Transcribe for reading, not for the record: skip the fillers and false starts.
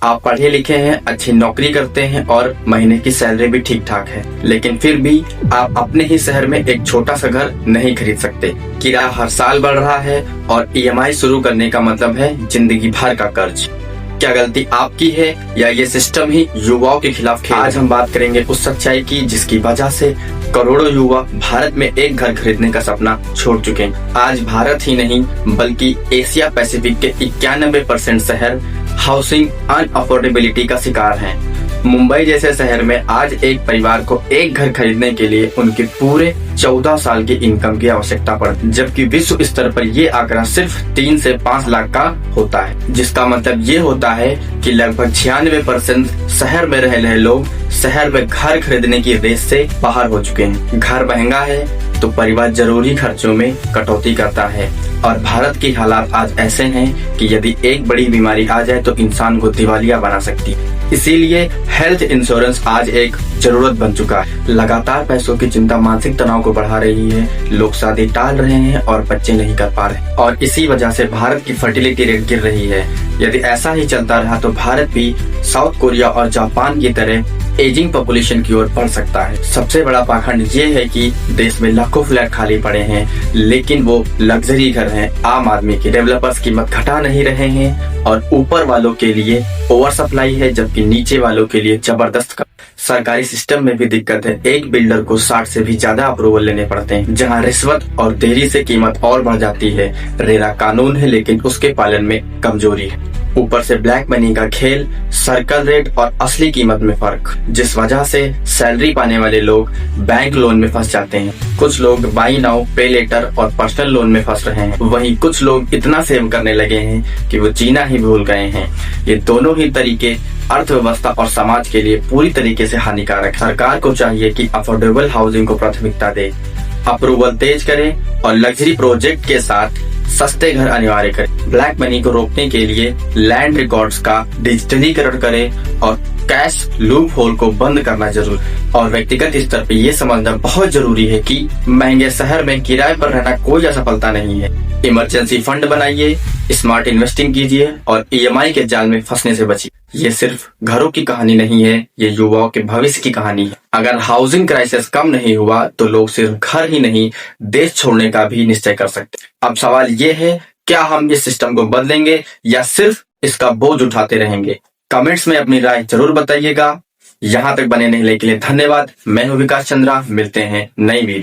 आप पढ़े लिखे हैं, अच्छी नौकरी करते हैं और महीने की सैलरी भी ठीक ठाक है, लेकिन फिर भी आप अपने ही शहर में एक छोटा सा घर नहीं खरीद सकते। किराया हर साल बढ़ रहा है और ईएमआई शुरू करने का मतलब है जिंदगी भर का कर्ज। क्या गलती आपकी है या ये सिस्टम ही युवाओं के खिलाफ खेल? आज हम बात करेंगे उस सच्चाई की जिसकी वजह से करोड़ों युवा भारत में एक घर खरीदने का सपना छोड़ चुके हैं। आज भारत ही नहीं बल्कि एशिया पैसिफिक के 91% शहर हाउसिंग अनअफोर्डेबिलिटी का शिकार हैं। मुंबई जैसे शहर में आज एक परिवार को एक घर खरीदने के लिए उनके पूरे 14 साल की इनकम की आवश्यकता पड़ती है, जबकि विश्व स्तर पर ये आंकड़ा सिर्फ 3 से 5 लाख का होता है। जिसका मतलब ये होता है कि लगभग 96% शहर में रह रहे लोग शहर में घर खरीदने की रेस से बाहर हो चुके हैं। घर महंगा है तो परिवार जरूरी खर्चों में कटौती करता है और भारत की हालात आज ऐसे हैं कि यदि एक बड़ी बीमारी आ जाए तो इंसान को दिवालिया बना सकती है। इसीलिए हेल्थ इंश्योरेंस आज एक जरूरत बन चुका है। लगातार पैसों की चिंता मानसिक तनाव को बढ़ा रही है, लोग शादी टाल रहे हैं और बच्चे नहीं कर पा रहे और इसी वजह से भारत की फर्टिलिटी रेट गिर रही है। यदि ऐसा ही चलता रहा तो भारत भी साउथ कोरिया और जापान की तरह एजिंग पॉपुलेशन की ओर बढ़ सकता है। सबसे बड़ा पाखंड ये है कि देश में लाखों फ्लैट खाली पड़े हैं, लेकिन वो लग्जरी घर हैं। आम आदमी के डेवलपर्स कीमत घटा नहीं रहे हैं और ऊपर वालों के लिए ओवर सप्लाई है, जबकि नीचे वालों के लिए जबरदस्त। सरकारी सिस्टम में भी दिक्कत है। एक बिल्डर को 60 से भी ज्यादा अप्रूवल लेने पड़ते हैं, जहां रिश्वत और देरी से कीमत और बढ़ जाती है। रेरा कानून है लेकिन उसके पालन में कमजोरी है। ऊपर से ब्लैक मनी का खेल, सर्कल रेट और असली कीमत में फर्क, जिस वजह से सैलरी पाने वाले लोग बैंक लोन में फंस जाते हैं। कुछ लोग बाई नाउ पे लेटर और पर्सनल लोन में फंस रहे हैं। वहीं कुछ लोग इतना सेव करने लगे हैं कि वो जीना ही भूल गए हैं। ये दोनों ही तरीके अर्थव्यवस्था और समाज के लिए पूरी तरीके से हानिकारक। सरकार को चाहिए कि अफोर्डेबल हाउसिंग को प्राथमिकता दे, अप्रूवल तेज करे और लग्जरी प्रोजेक्ट के साथ सस्ते घर अनिवार्य करे। ब्लैक मनी को रोकने के लिए लैंड रिकॉर्ड्स का डिजिटलीकरण करे और कैश लूप होल को बंद करना जरूर। और व्यक्तिगत स्तर पे ये समझना बहुत जरूरी है कि महंगे शहर में किराए पर रहना कोई असफलता नहीं है। इमरजेंसी फंड बनाइए, स्मार्ट इन्वेस्टिंग कीजिए और ईएमआई के जाल में फंसने से बचिए। ये सिर्फ घरों की कहानी नहीं है, ये युवाओं के भविष्य की कहानी है। अगर हाउसिंग क्राइसिस कम नहीं हुआ तो लोग सिर्फ घर ही नहीं देश छोड़ने का भी निश्चय कर सकते। अब सवाल ये है, क्या हम इस सिस्टम को बदलेंगे या सिर्फ इसका बोझ उठाते रहेंगे? कमेंट्स में अपनी राय जरूर बताइएगा। यहाँ तक बने रहने के लिए धन्यवाद। मैं हूँ विकास चंद्रा, मिलते हैं नई वीडियो।